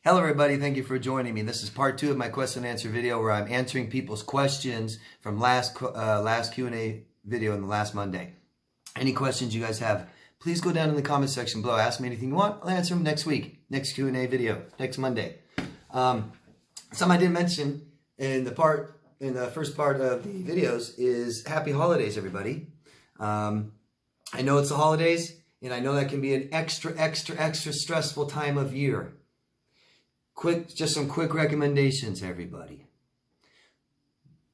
Hello everybody, thank you for joining me. This is part 2 of my question and answer video where I'm answering people's questions from last Q&A video in the last Monday. Any questions you guys have, please go down in the comment section below. Ask me anything you want, I'll answer them next week, next Q&A video, next Monday. Something I didn't mention in the first part of the videos is happy holidays, everybody. I know it's the holidays, and I know that can be an extra stressful time of year. Just some quick recommendations, everybody.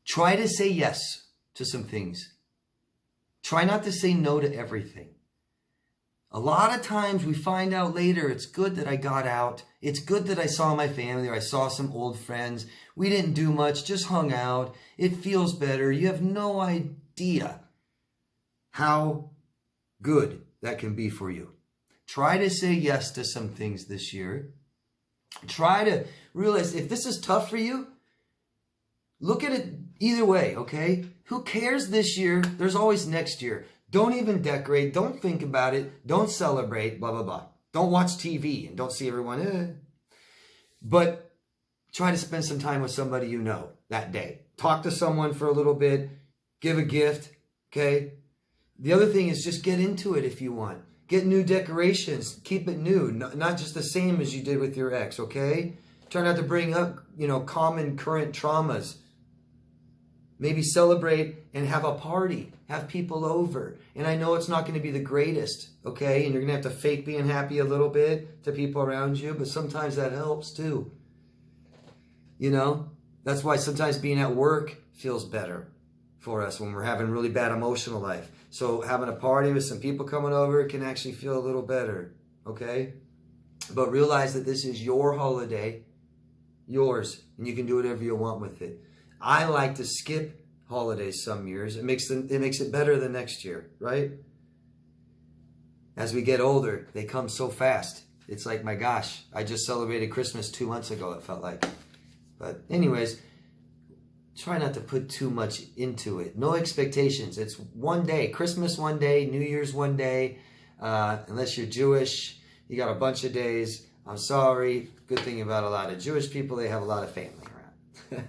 Try to say yes to some things. Try not to say no to everything. A lot of times we find out later, it's good that I got out. It's good that I saw my family or I saw some old friends. We didn't do much, just hung out. It feels better. You have no idea how good that can be for you. Try to say yes to some things this year. Try to realize if this is tough for you, look at it either way, okay? Who cares this year? There's always next year. Don't even decorate. Don't think about it. Don't celebrate, blah, blah, blah. Don't watch TV and don't see everyone. But try to spend some time with somebody you know that day. Talk to someone for a little bit. Give a gift, okay? The other thing is just get into it if you want. Get new decorations. Keep it new. Not just the same as you did with your ex, okay? Try not to bring up, common current traumas. Maybe celebrate and have a party. Have people over. And I know it's not going to be the greatest, okay? And you're going to have to fake being happy a little bit to people around you. But sometimes that helps too. That's why sometimes being at work feels better for us when we're having really bad emotional life. So having a party with some people coming over can actually feel a little better, okay? But realize that this is your holiday, yours, and you can do whatever you want with it. I like to skip holidays some years. It makes it better the next year, right? As we get older, they come so fast. It's like, my gosh, I just celebrated Christmas 2 months ago, it felt like. But anyways, try not to put too much into it. No expectations. It's one day. Christmas one day, New Year's one day. Unless you're Jewish, you got a bunch of days. I'm sorry. Good thing about a lot of Jewish people, they have a lot of family around.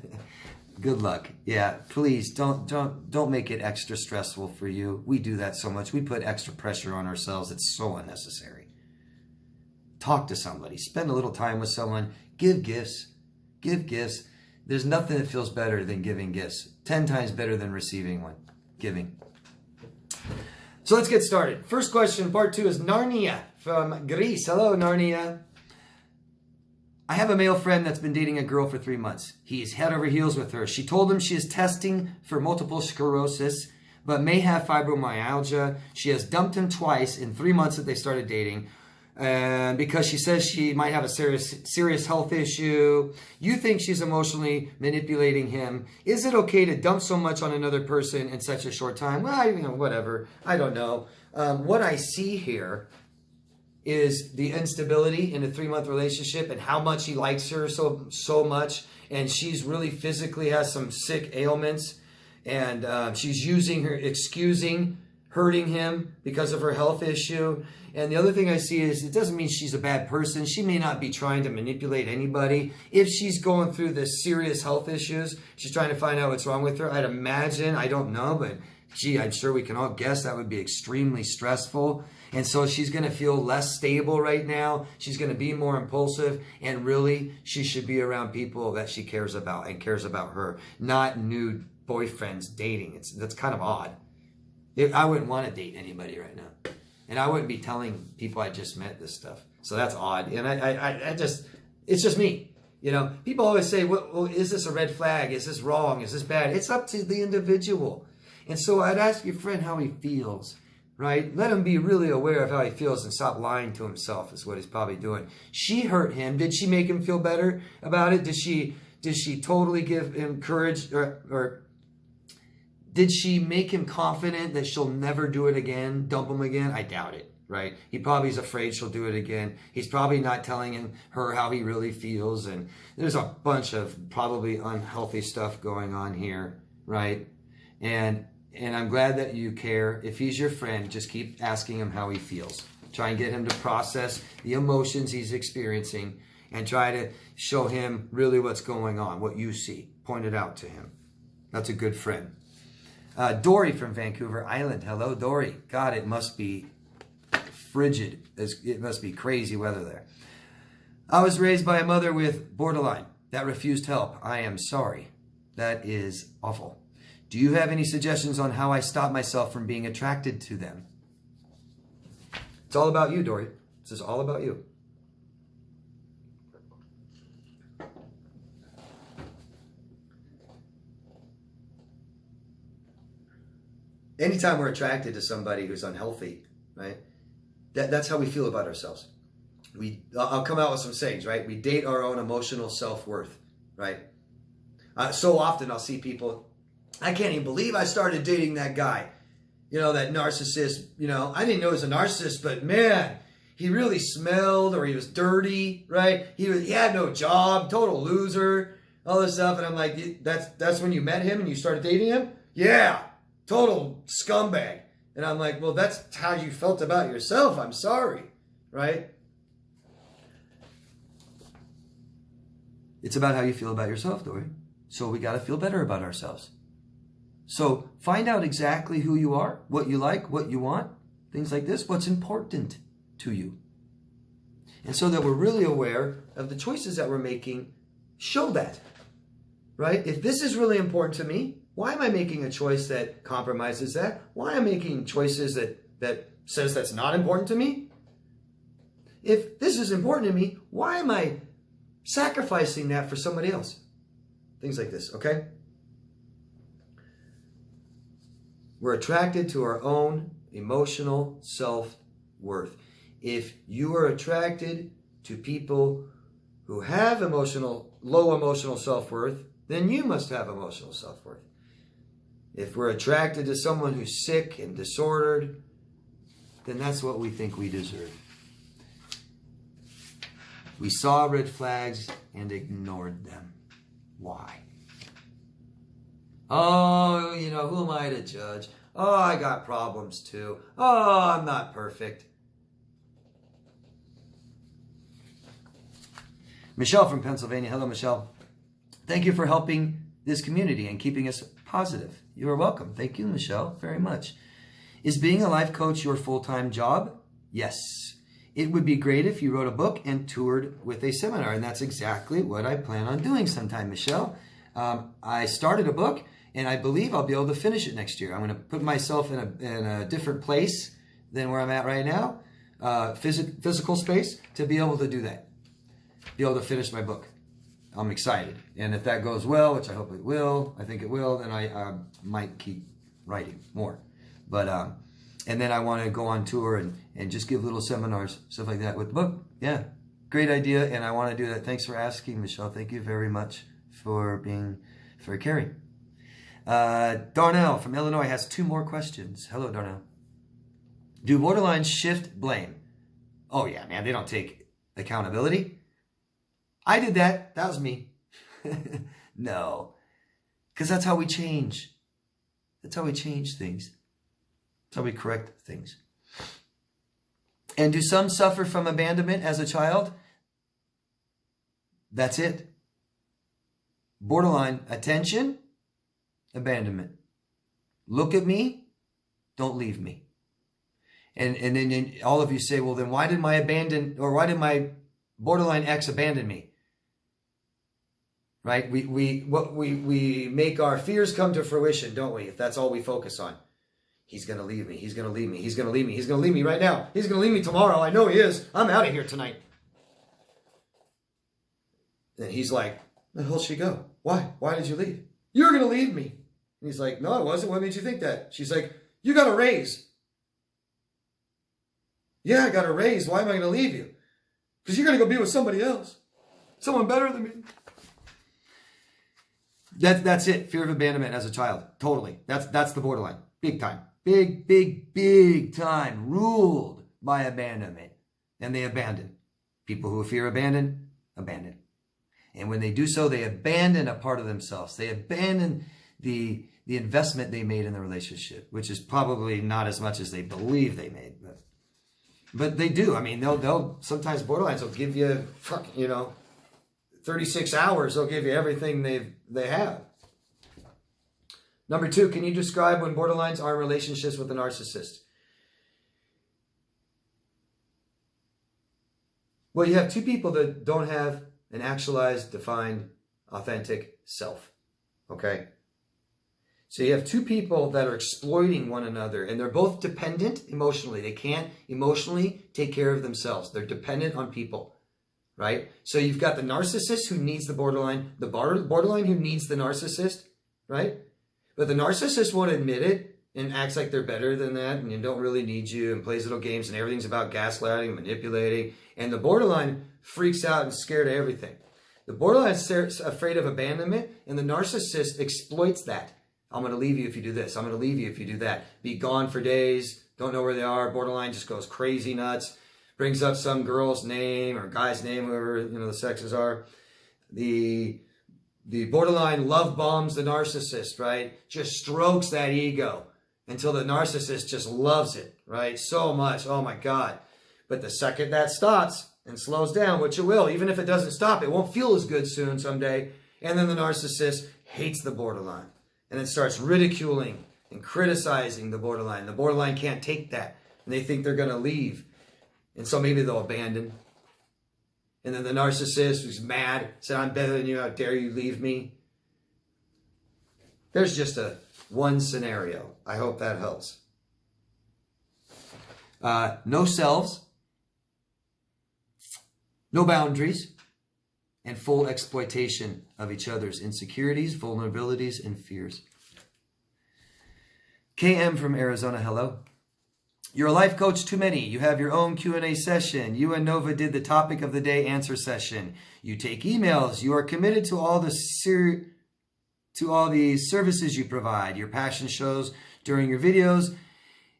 Good luck. Yeah, please don't make it extra stressful for you. We do that so much. We put extra pressure on ourselves. It's so unnecessary. Talk to somebody. Spend a little time with someone. Give gifts. Give gifts. There's nothing that feels better than giving gifts. 10 times better than receiving one. Giving. So let's get started. First question, part 2, is Narnia from Greece. Hello, Narnia. I have a male friend that's been dating a girl for 3 months. He's head over heels with her. She told him she is testing for multiple sclerosis, but may have fibromyalgia. She has dumped him twice in 3 months that they started dating. Because she says she might have a serious health issue. You think she's emotionally manipulating him. Is it okay to dump so much on another person in such a short time? Well, whatever. I don't know. What I see here is the instability in a 3-month relationship and how much he likes her so much. And she's really physically has some sick ailments. And she's excusing hurting him because of her health issue. And the other thing I see is it doesn't mean she's a bad person. She may not be trying to manipulate anybody. If she's going through this serious health issues, she's trying to find out what's wrong with her. I'd imagine, I don't know, but gee, I'm sure we can all guess that would be extremely stressful. And so she's going to feel less stable right now. She's going to be more impulsive. And really, she should be around people that she cares about and cares about her, not new boyfriends dating. That's kind of odd. I wouldn't want to date anybody right now. And I wouldn't be telling people I just met this stuff. So that's odd. And it's just me. People always say, well, is this a red flag? Is this wrong? Is this bad? It's up to the individual. And so I'd ask your friend how he feels, right? Let him be really aware of how he feels and stop lying to himself is what he's probably doing. She hurt him. Did she make him feel better about it? Did she totally give him courage or did she make him confident that she'll never do it again, dump him again? I doubt it, right? He probably is afraid she'll do it again. He's probably not telling her how he really feels. And there's a bunch of probably unhealthy stuff going on here, right? And I'm glad that you care. If he's your friend, just keep asking him how he feels. Try and get him to process the emotions he's experiencing and try to show him really what's going on, what you see. Point it out to him. That's a good friend. Dory from Vancouver Island. Hello, Dory. God, it must be frigid. It must be crazy weather there. I was raised by a mother with borderline that refused help. I am sorry. That is awful. Do you have any suggestions on how I stop myself from being attracted to them? It's all about you, Dory. This is all about you. Anytime we're attracted to somebody who's unhealthy, right? That's how we feel about ourselves. I'll come out with some sayings, right? We date our own emotional self-worth, right? So often I'll see people, I can't even believe I started dating that guy. You know, that narcissist, you know, I didn't know he was a narcissist, but man, he really smelled, or he was dirty, right? He had no job, total loser, all this stuff. And I'm like, that's when you met him and you started dating him? Yeah, total scumbag. And I'm like, well, that's how you felt about yourself. I'm sorry, right? It's about how you feel about yourself, Dory. So we got to feel better about ourselves. So find out exactly who you are, what you like, what you want, things like this, what's important to you. And so that we're really aware of the choices that we're making, show that, right? If this is really important to me, why am I making a choice that compromises that? Why am I making choices that says that's not important to me? If this is important to me, why am I sacrificing that for somebody else? Things like this, okay? We're attracted to our own emotional self-worth. If you are attracted to people who have low emotional self-worth, then you must have emotional self-worth. If we're attracted to someone who's sick and disordered, then that's what we think we deserve. We saw red flags and ignored them. Why? Oh, you know, who am I to judge? Oh, I got problems too. Oh, I'm not perfect. Michelle from Pennsylvania. Hello, Michelle. Thank you for helping this community and keeping us positive. You are welcome. Thank you, Michelle, very much. Is being a life coach your full-time job? Yes. It would be great if you wrote a book and toured with a seminar, and that's exactly what I plan on doing sometime, Michelle. I started a book, and I believe I'll be able to finish it next year. I'm going to put myself in a different place than where I'm at right now, physical space, to be able to do that, be able to finish my book. I'm excited. And if that goes well, which I hope it will, I think it will, then I might keep writing more. But and then I want to go on tour and just give little seminars, stuff like that with the book. Yeah, great idea, and I want to do that. Thanks for asking, Michelle. Thank you very much for caring. Darnell from Illinois has 2 more questions. Hello, Darnell. Do borderlines shift blame? Oh, yeah, man, they don't take accountability. I did that. That was me. No, because that's how we change. That's how we change things. That's how we correct things. And do some suffer from abandonment as a child? That's it. Borderline, attention, abandonment. Look at me, don't leave me. And then all of you say, well, then why did my borderline ex abandon me? Right? We make our fears come to fruition, don't we? If that's all we focus on. He's going to leave me. He's going to leave me. He's going to leave me. He's going to leave me right now. He's going to leave me tomorrow. I know he is. I'm out of here tonight. And he's like, where the hell she go? Why? Why did you leave? You're going to leave me. And he's like, no, I wasn't. What made you think that? She's like, you got a raise. Yeah, I got a raise. Why am I going to leave you? Because you're going to go be with somebody else. Someone better than me. That's it. Fear of abandonment as a child. Totally. That's the borderline. Big time. Big time. Ruled by abandonment. And they abandon. People who fear abandon. And when they do so, they abandon a part of themselves. They abandon the investment they made in the relationship, which is probably not as much as they believe they made. But they do. I mean, they'll sometimes borderlines will give you, 36 hours, they'll give you everything they have. Number 2, can you describe when borderlines are in relationships with a narcissist? Well, you have 2 people that don't have an actualized, defined, authentic self. Okay? So you have 2 people that are exploiting one another, and they're both dependent emotionally. They can't emotionally take care of themselves. They're dependent on people, right? So you've got the narcissist who needs the borderline who needs the narcissist, right? But the narcissist won't admit it and acts like they're better than that and don't really need you and plays little games and everything's about gaslighting, manipulating. And the borderline freaks out and scared of everything. The borderline is afraid of abandonment, and the narcissist exploits that. I'm going to leave you if you do this. I'm going to leave you if you do that. Be gone for days. Don't know where they are. Borderline just goes crazy nuts. Brings up some girl's name or guy's name, whoever the sexes are. The borderline love bombs the narcissist, right? Just strokes that ego until the narcissist just loves it, right? So much. Oh my God. But the second that stops and slows down, which it will, even if it doesn't stop, it won't feel as good soon someday. And then the narcissist hates the borderline. And it starts ridiculing and criticizing the borderline. The borderline can't take that. And they think they're going to leave. And so maybe they'll abandon. And then the narcissist who's mad said, I'm better than you. How dare you leave me? There's just one scenario. I hope that helps. No selves. No boundaries. And full exploitation of each other's insecurities, vulnerabilities, and fears. KM from Arizona, hello. You're a life coach too many. You have your own Q&A session. You and Nova did the topic of the day answer session. You take emails. You are committed to all the services you provide. Your passion shows during your videos.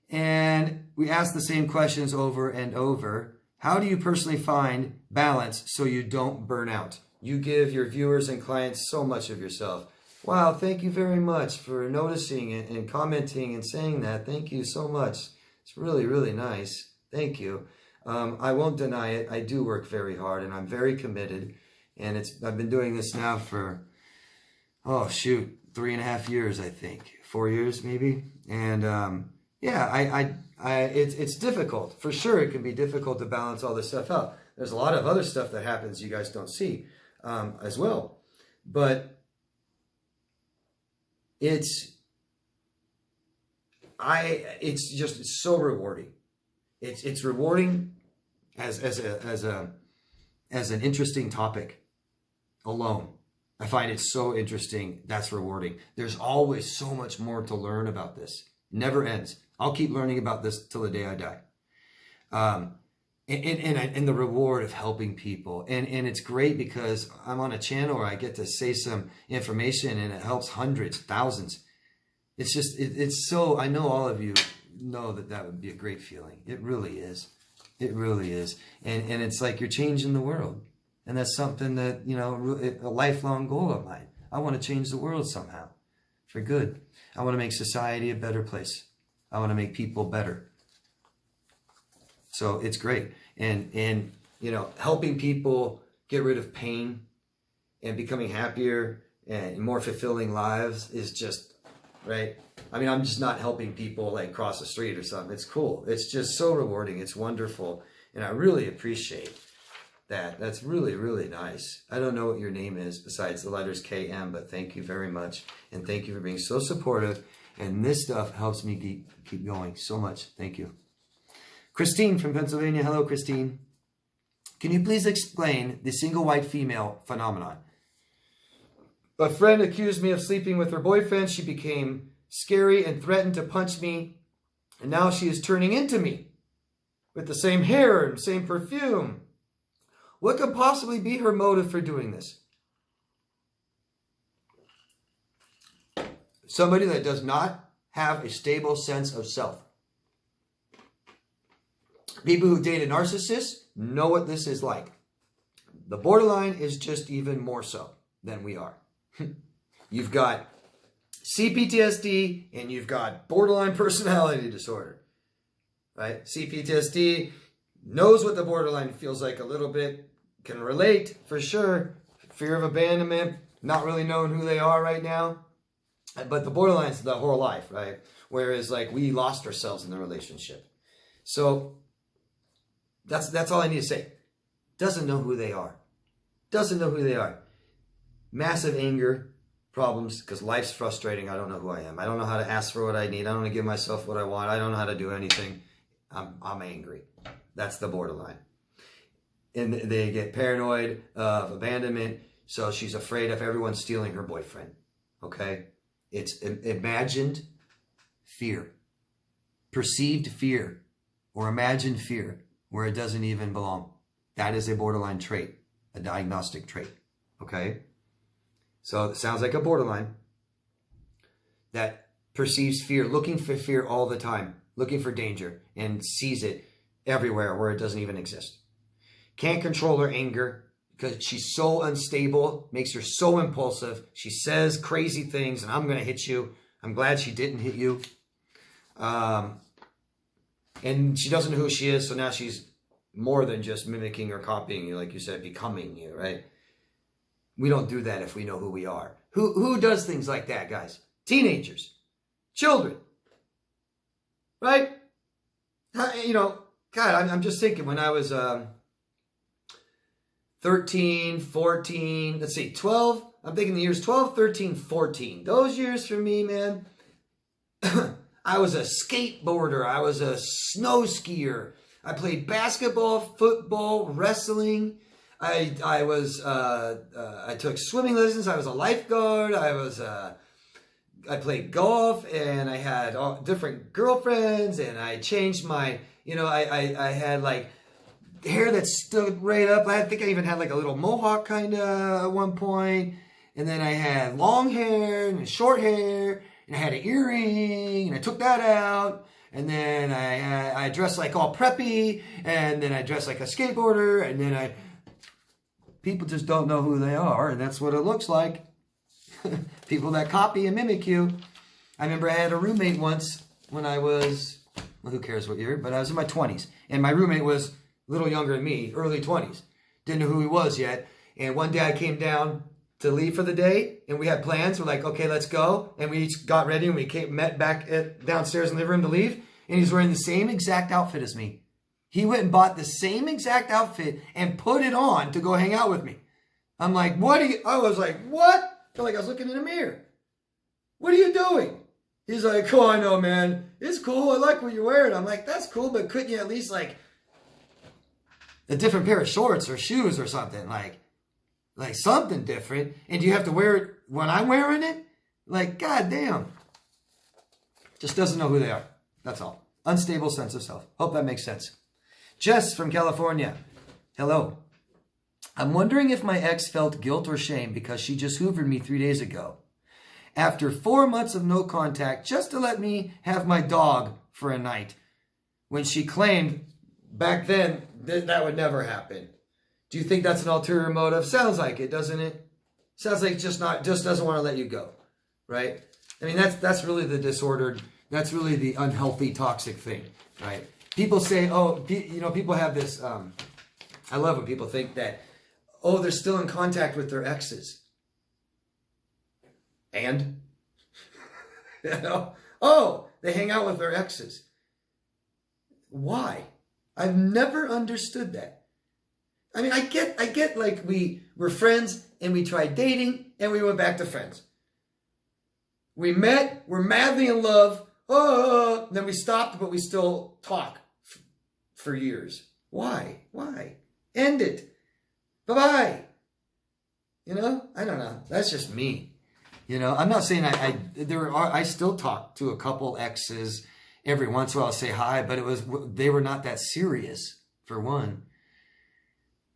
And we ask the same questions over and over. How do you personally find balance so you don't burn out? You give your viewers and clients so much of yourself. Wow, thank you very much for noticing it and commenting and saying that. Thank you so much. It's really, really nice. Thank you. I won't deny it. I do work very hard and I'm very committed. And I've been doing this now for, 3.5 years, I think. 4 years, maybe. And it's difficult. For sure, it can be difficult to balance all this stuff out. There's a lot of other stuff that happens you guys don't see as well. But it's so rewarding. It's rewarding as an interesting topic alone. I find it so interesting. That's rewarding. There's always so much more to learn about this. It never ends. I'll keep learning about this till the day I die. And the reward of helping people. And it's great because I'm on a channel where I get to say some information and it helps hundreds, thousands. It's just, it's so, I know all of you know that would be a great feeling. It really is. It really is. And it's like you're changing the world. And that's something that, a lifelong goal of mine. I want to change the world somehow for good. I want to make society a better place. I want to make people better. So it's great. And helping people get rid of pain and becoming happier and more fulfilling lives is just, right? I mean, I'm just not helping people like cross the street or something. It's cool. It's just so rewarding. It's wonderful. And I really appreciate that. That's really, really nice. I don't know what your name is besides the letters KM, but thank you very much. And thank you for being so supportive. And this stuff helps me keep going so much. Thank you. Christine from Pennsylvania. Hello, Christine. Can you please explain the single white female phenomenon? A friend accused me of sleeping with her boyfriend. She became scary and threatened to punch me. And now she is turning into me with the same hair and same perfume. What could possibly be her motive for doing this? Somebody that does not have a stable sense of self. People who date a narcissist know what this is like. The borderline is just even more so than we are. You've got CPTSD and you've got borderline personality disorder. Right? CPTSD knows what the borderline feels like a little bit, can relate for sure, fear of abandonment, not really knowing who they are right now. But the borderline's the whole life, right? Whereas like we lost ourselves in the relationship. So that's all I need to say. Doesn't know who they are. Doesn't know who they are. Massive anger problems because life's frustrating. I don't know who I am. I don't know how to ask for what I need. I don't know how to give myself what I want. I don't know how to do anything. I'm angry. That's the borderline. And they get paranoid of abandonment. So she's afraid of everyone stealing her boyfriend. Okay? It's imagined fear. Perceived fear. Or imagined fear where it doesn't even belong. That is a borderline trait. A diagnostic trait. Okay? So it sounds like a borderline that perceives fear, looking for fear all the time, looking for danger, and sees it everywhere where it doesn't even exist. Can't control her anger because she's so unstable, makes her so impulsive. She says crazy things, and I'm going to hit you. I'm glad she didn't hit you. And she doesn't know who she is, so now she's more than just mimicking or copying you, like you said, becoming you, right? We don't do that if we know who we are. Who does things like that, guys? Teenagers. Children. Right? You know, God, I'm just thinking when I was 13, 14, let's see, 12. I'm thinking the years 12, 13, 14. Those years for me, man, I was a skateboarder. I was a snow skier. I played basketball, football, wrestling. I took swimming lessons. I was a lifeguard. I played golf, and I had all different girlfriends, and I changed my, you know, I had like hair that stood right up. I think I even had like a little mohawk kind of at one point. And then I had long hair and short hair, and I had an earring, and I took that out. And then I dressed like all preppy, and then I dressed like a skateboarder, and then people just don't know who they are, and that's what it looks like. People that copy and mimic you. I remember I had a roommate once when I was, well, who cares what year, but I was in my 20s. And my roommate was a little younger than me, early 20s. Didn't know who he was yet. And one day I came down to leave for the day, and we had plans. We're like, okay, let's go. And we each got ready, and we met back downstairs in the living room to leave. And he's wearing the same exact outfit as me. He went and bought the same exact outfit and put it on to go hang out with me. I'm like, I was like, what? I felt like I was looking in a mirror. What are you doing? He's like, oh, I know, man. It's cool. I like what you're wearing. I'm like, that's cool, but couldn't you at least like a different pair of shorts or shoes or something? Like something different. And do you have to wear it when I'm wearing it? Like, goddamn. Just doesn't know who they are. That's all. Unstable sense of self. Hope that makes sense. Jess from California. Hello. I'm wondering if my ex felt guilt or shame because she just hoovered me 3 days ago. After 4 months of no contact, just to let me have my dog for a night. When she claimed back then that would never happen. Do you think that's an ulterior motive? Sounds like it, doesn't it? Sounds like just doesn't want to let you go. Right? I mean, that's really the disordered, that's really the unhealthy, toxic thing. Right? People say, oh, you know, people have this, I love when people think that, oh, they're still in contact with their exes. And? You know? Oh, they hang out with their exes. Why? I've never understood that. I mean, I get like we're friends and we tried dating and we went back to friends. We met, we're madly in love, then we stopped, but we still talk for years. Why? End it. Bye-bye. You know? I don't know. That's just me. You know, I'm not saying I still talk to a couple exes every once in a while. I'll say hi, but they were not that serious, for one.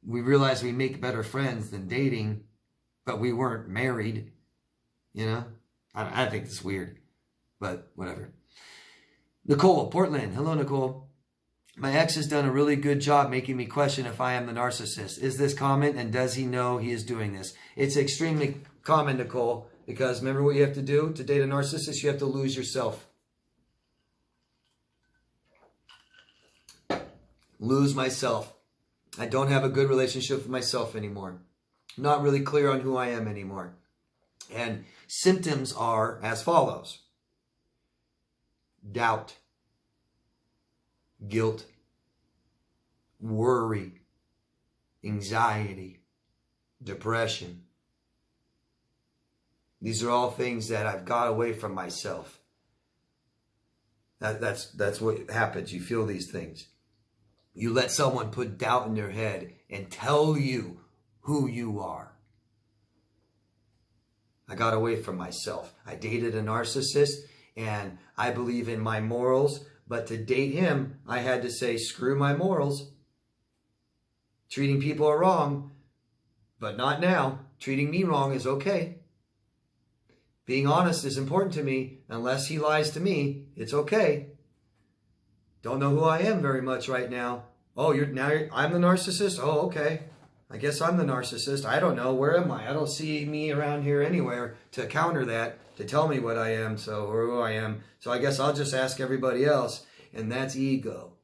We realized we make better friends than dating, but we weren't married. You know? I think it's weird, but whatever. Nicole, Portland. Hello, Nicole. My ex has done a really good job making me question if I am the narcissist. Is this common, and does he know he is doing this? It's extremely common, Nicole, because remember what you have to do to date a narcissist? You have to lose yourself. Lose myself. I don't have a good relationship with myself anymore. not really clear on who I am anymore. And symptoms are as follows: doubt, guilt, worry, anxiety, depression. These are all things that I've got away from myself. That's what happens. You feel these things. You let someone put doubt in their head and tell you who you are. I got away from myself. I dated a narcissist, and I believe in my morals, but to date him, I had to say, screw my morals. Treating people wrong, but not now. Treating me wrong is okay. Being honest is important to me. Unless he lies to me, it's okay. Don't know who I am very much right now. Oh, I'm the narcissist? Oh, okay. I guess I'm the narcissist. I don't know. Where am I? I don't see me around here anywhere to counter that, to tell me what I am, or who I am. So I guess I'll just ask everybody else. And that's ego.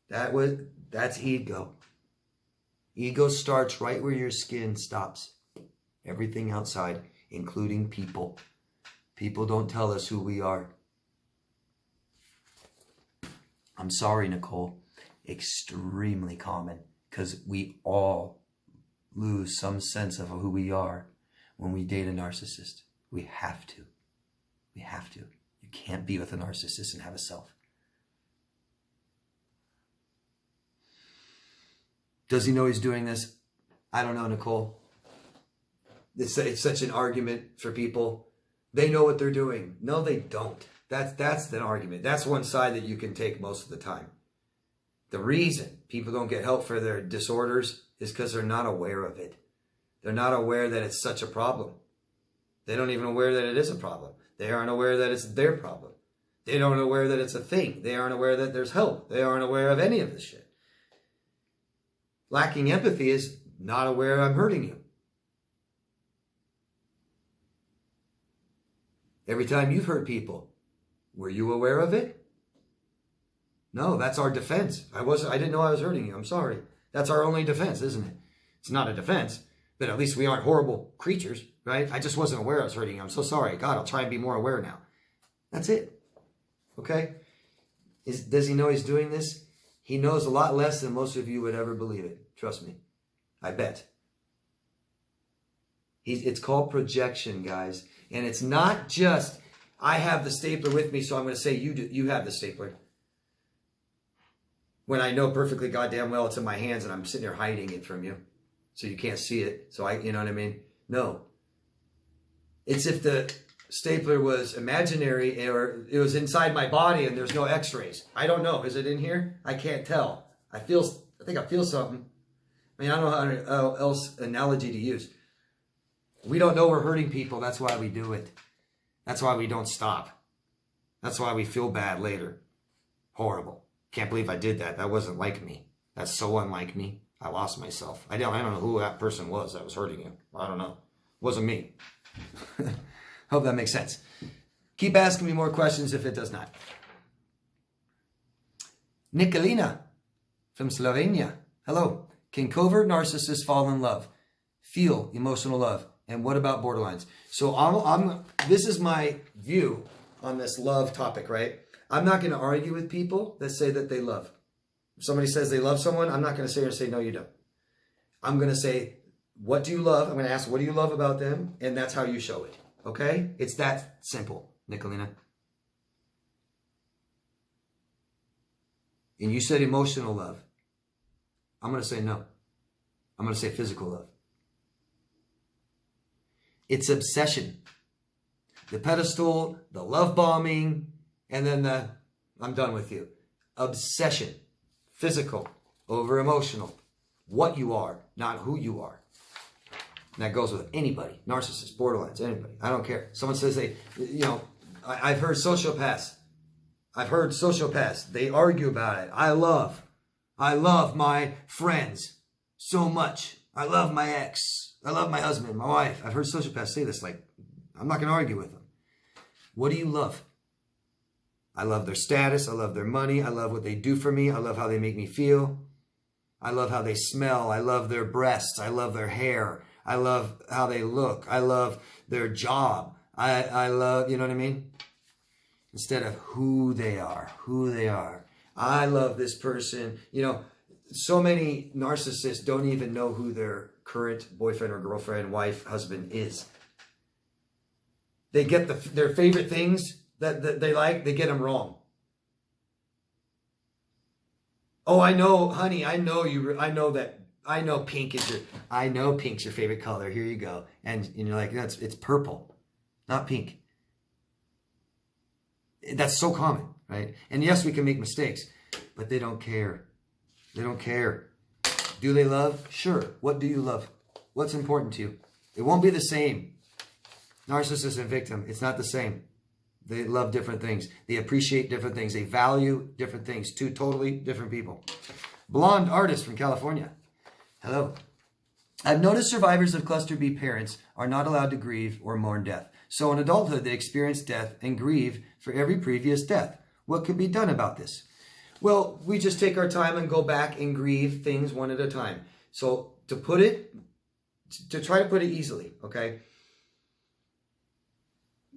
That's ego. Ego starts right where your skin stops. Everything outside, including people. People don't tell us who we are. I'm sorry, Nicole. Extremely common, because we all lose some sense of who we are when we date a narcissist. We have to. We have to. You can't be with a narcissist and have a self. Does he know he's doing this? I don't know, Nicole. It's such an argument for people. They know what they're doing. No, they don't. That's an argument. That's one side that you can take most of the time. The reason people don't get help for their disorders is because they're not aware of it. They're not aware that it's such a problem. They don't even aware that it is a problem. They aren't aware that it's their problem. They aren't aware that it's a thing. They aren't aware that there's help. They aren't aware of any of this shit. Lacking empathy is not aware I'm hurting you. Every time you've hurt people, were you aware of it? No, that's our defense. I didn't know I was hurting you. I'm sorry. That's our only defense, isn't it? It's not a defense, but at least we aren't horrible creatures, right? I just wasn't aware I was hurting you. I'm so sorry. God, I'll try and be more aware now. That's it. Okay? Does he know he's doing this? He knows a lot less than most of you would ever believe it. Trust me. I bet. It's called projection, guys. And it's not just, I have the stapler with me, so I'm going to say you have the stapler. When I know perfectly goddamn well it's in my hands and I'm sitting there hiding it from you. So you can't see it. So you know what I mean? No. It's if the stapler was imaginary or it was inside my body and there's no x-rays. I don't know. Is it in here? I can't tell. I think I feel something. I mean, I don't know how else analogy to use. We don't know we're hurting people. That's why we do it. That's why we don't stop. That's why we feel bad later. Horrible. Can't believe I did that. That wasn't like me. That's so unlike me. I lost myself. I don't know who that person was that was hurting you. I don't know. It wasn't me. Hope that makes sense. Keep asking me more questions if it does not. Nikolina from Slovenia. Hello. Can covert narcissists fall in love? Feel emotional love? And what about borderlines? So this is my view on this love topic, right? I'm not going to argue with people that say that they love. If somebody says they love someone, I'm not going to sit here and say, no, you don't. I'm going to say, what do you love? I'm going to ask, what do you love about them? And that's how you show it. Okay? It's that simple, Nicolina. And you said emotional love. I'm going to say no. I'm going to say physical love. It's obsession. The pedestal, the love bombing, and then I'm done with you. Obsession. Physical over emotional. What you are, not who you are. And that goes with anybody. Narcissists, borderlines, anybody. I don't care. Someone says I've heard sociopaths. They argue about it. I love my friends so much. I love my ex. I love my husband, my wife. I've heard sociopaths say this. Like, I'm not going to argue with them. What do you love? I love their status. I love their money. I love what they do for me. I love how they make me feel. I love how they smell. I love their breasts. I love their hair. I love how they look. I love their job. I love, you know what I mean? Instead of who they are. I love this person. You know, so many narcissists don't even know who their current boyfriend or girlfriend, wife, husband is. They get their favorite things that they like, they get them wrong. Oh, I know, honey, I know pink's your favorite color. Here you go. And you're like, it's purple, not pink. That's so common, right? And yes, we can make mistakes, but they don't care. They don't care. Do they love? Sure. What do you love? What's important to you? It won't be the same. Narcissist and victim, it's not the same. They love different things. They appreciate different things. They value different things. Two totally different people. Blonde artist from California. Hello. I've noticed survivors of cluster B parents are not allowed to grieve or mourn death. So in adulthood, they experience death and grieve for every previous death. What could be done about this? Well, we just take our time and go back and grieve things one at a time. So to try to put it easily, okay?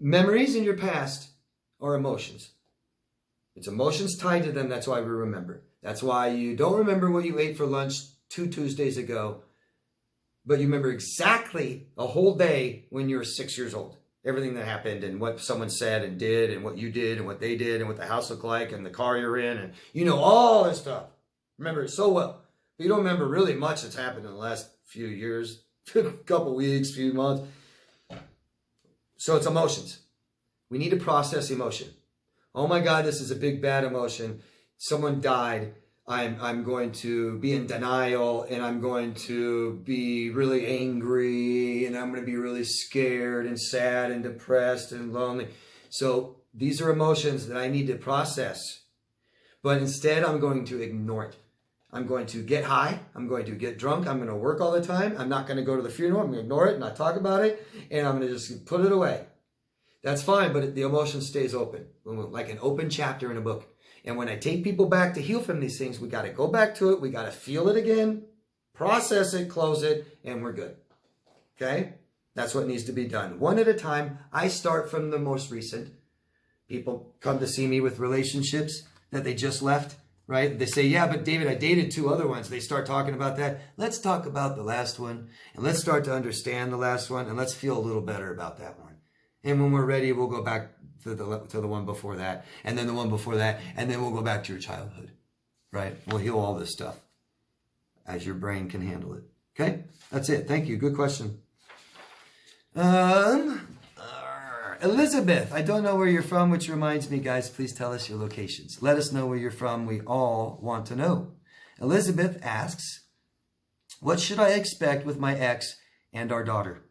Memories in your past are emotions. It's emotions tied to them. That's why we remember. That's why you don't remember what you ate for lunch 2 Tuesdays ago, but you remember exactly a whole day when you were 6 years old. Everything that happened and what someone said and did and what you did and what they did and what the house looked like and the car you're in. And you know all this stuff. Remember it so well. But you don't remember really much that's happened in the last few years, couple weeks, few months. So it's emotions. We need to process emotion. Oh my God, this is a big bad emotion. Someone died. I'm going to be in denial and I'm going to be really angry and I'm going to be really scared and sad and depressed and lonely. So these are emotions that I need to process. But instead, I'm going to ignore it. I'm going to get high. I'm going to get drunk. I'm going to work all the time. I'm not going to go to the funeral. I'm going to ignore it, not talk about it. And I'm going to just put it away. That's fine, but the emotion stays open, like an open chapter in a book. And when I take people back to heal from these things, we got to go back to it. We got to feel it again, process it, close it, and we're good. Okay? That's what needs to be done. One at a time. I start from the most recent. People come to see me with relationships that they just left, right? They say, yeah, but David, I dated 2 other ones. They start talking about that. Let's talk about the last one, and let's start to understand the last one, and let's feel a little better about that one. And when we're ready, we'll go back to the one before that, and then the one before that, and then we'll go back to your childhood, right? We'll heal all this stuff as your brain can handle it. Okay? That's it. Thank you. Good question. Elizabeth, I don't know where you're from, which reminds me, guys, please tell us your locations. Let us know where you're from. We all want to know. Elizabeth asks, what should I expect with my ex and our daughter?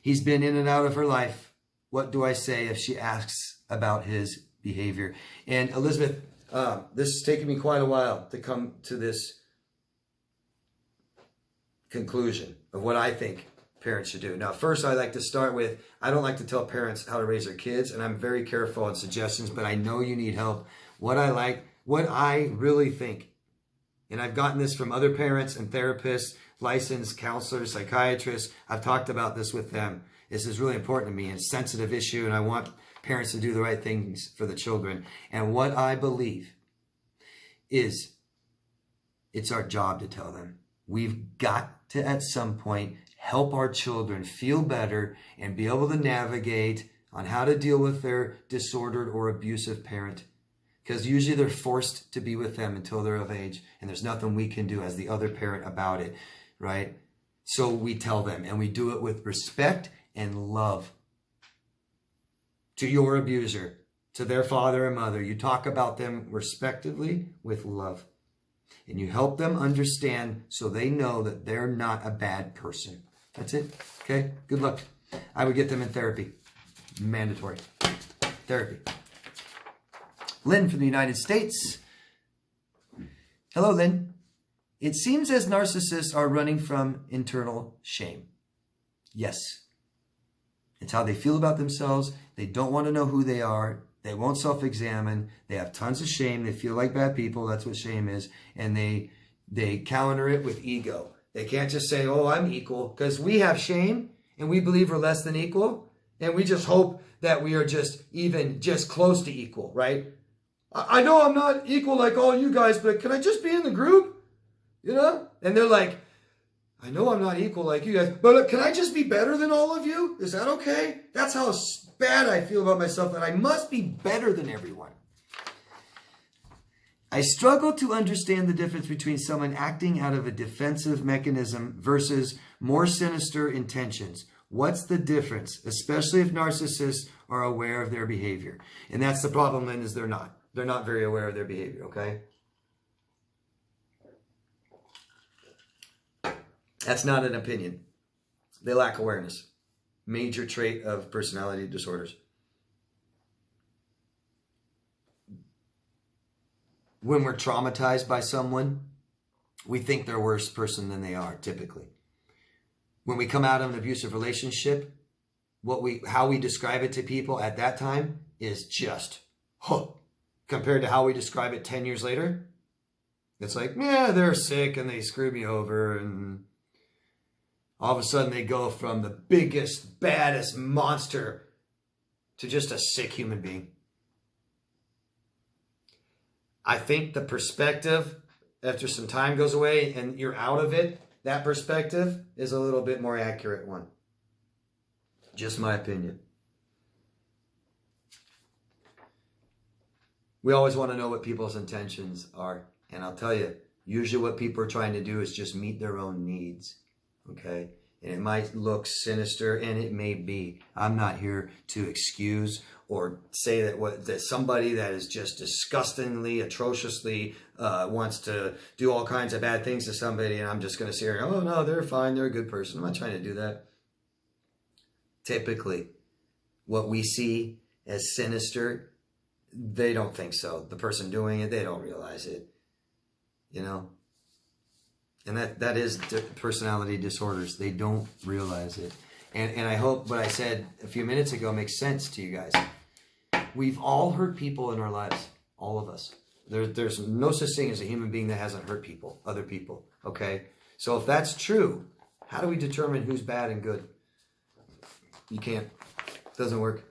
He's been in and out of her life. What do I say if she asks about his behavior? And Elizabeth, this has taken me quite a while to come to this conclusion of what I think parents should do. Now, first, I like to start with, I don't like to tell parents how to raise their kids, and I'm very careful on suggestions, but I know you need help. What I really think, and I've gotten this from other parents and therapists, licensed counselors, psychiatrists. I've talked about this with them. This is really important to me. It's a sensitive issue, and I want parents to do the right things for the children. And what I believe is it's our job to tell them. We've got to, at some point, help our children feel better and be able to navigate on how to deal with their disordered or abusive parent. Because usually they're forced to be with them until they're of age, and there's nothing we can do as the other parent about it, right? So we tell them, and we do it with respect and love to your abuser, to their father and mother. You talk about them respectively with love, and you help them understand so they know that they're not a bad person. That's it. Okay? Good luck. I would get them in therapy. Mandatory. Therapy. Lynn from the United States. Hello, Lynn. It seems as narcissists are running from internal shame. Yes. It's how they feel about themselves. They don't want to know who they are. They won't self-examine. They have tons of shame. They feel like bad people. That's what shame is. And they They counter it with ego. They can't just say, oh, I'm equal, because we have shame and we believe we're less than equal. And we just hope that we are just close to equal, right? I know I'm not equal like all you guys, but can I just be in the group? You know? And they're like, I know I'm not equal like you guys, but can I just be better than all of you? Is that okay? That's how bad I feel about myself, that I must be better than everyone. I struggle to understand the difference between someone acting out of a defensive mechanism versus more sinister intentions. What's the difference, especially if narcissists are aware of their behavior? And that's the problem, is they're not. They're not very aware of their behavior, okay? That's not an opinion. They lack awareness. Major trait of personality disorders. When we're traumatized by someone, we think they're a worse person than they are, typically. When we come out of an abusive relationship, how we describe it to people at that time is just, compared to how we describe it 10 years later. It's like, yeah, they're sick and they screwed me over, and all of a sudden they go from the biggest, baddest monster to just a sick human being. I think the perspective, after some time goes away and you're out of it, that perspective is a little bit more accurate one. Just my opinion. We always want to know what people's intentions are. And I'll tell you, usually what people are trying to do is just meet their own needs. Okay? And it might look sinister, and it may be. I'm not here to excuse or say that somebody that is just disgustingly, atrociously wants to do all kinds of bad things to somebody, and I'm just going to say, oh no, they're fine, they're a good person. I'm not trying to do that. Typically, what we see as sinister, they don't think so. The person doing it, they don't realize it. You know? And that is personality disorders. They don't realize it. And I hope what I said a few minutes ago makes sense to you guys. We've all hurt people in our lives. All of us. There's no such thing as a human being that hasn't hurt people, other people. Okay? So if that's true, how do we determine who's bad and good? You can't. It doesn't work.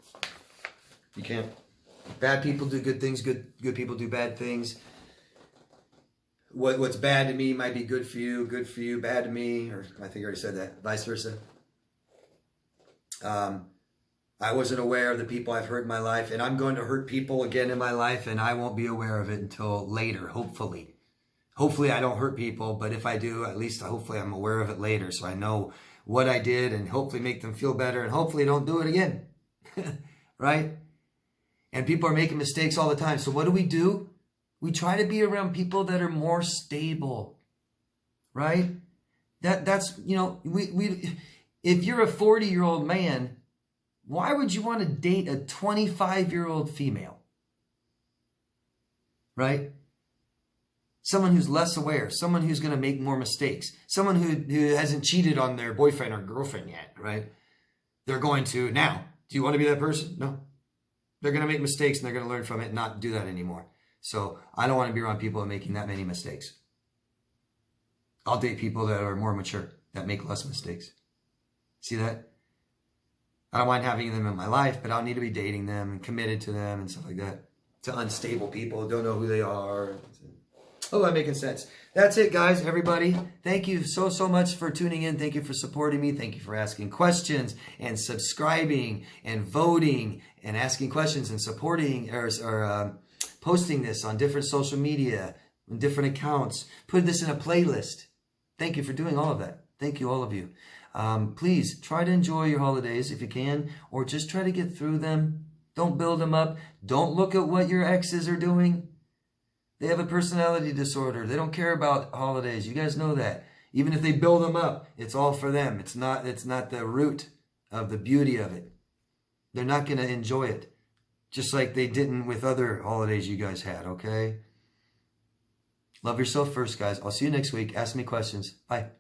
You can't. Bad people do good things. Good people do bad things. What's bad to me might be good for you, bad to me, or I think I already said that, vice versa. I wasn't aware of the people I've hurt in my life, and I'm going to hurt people again in my life, and I won't be aware of it until later, hopefully. Hopefully I don't hurt people, but if I do, at least hopefully I'm aware of it later, so I know what I did, and hopefully make them feel better, and hopefully don't do it again. Right? And people are making mistakes all the time, so what do? We try to be around people that are more stable, right? That's, you know, if you're a 40-year-old man, why would you want to date a 25-year-old female? Right? Someone who's less aware, someone who's going to make more mistakes, someone who hasn't cheated on their boyfriend or girlfriend yet, right? They're going to, now, do you want to be that person? No. They're going to make mistakes and they're going to learn from it and not do that anymore. So I don't want to be around people making that many mistakes. I'll date people that are more mature, that make less mistakes. See that? I don't mind having them in my life, but I don't need to be dating them and committed to them and stuff like that. To unstable people who don't know who they are. Oh, I'm making sense. That's it, guys, everybody. Thank you so much for tuning in. Thank you for supporting me. Thank you for asking questions and subscribing and voting and asking questions and supporting or posting this on different social media, on different accounts. Put this in a playlist. Thank you for doing all of that. Thank you, all of you. Please try to enjoy your holidays if you can, or just try to get through them. Don't build them up. Don't look at what your exes are doing. They have a personality disorder. They don't care about holidays. You guys know that. Even if they build them up, it's all for them. It's not the root of the beauty of it. They're not going to enjoy it. Just like they didn't with other holidays you guys had, okay? Love yourself first, guys. I'll see you next week. Ask me questions. Bye.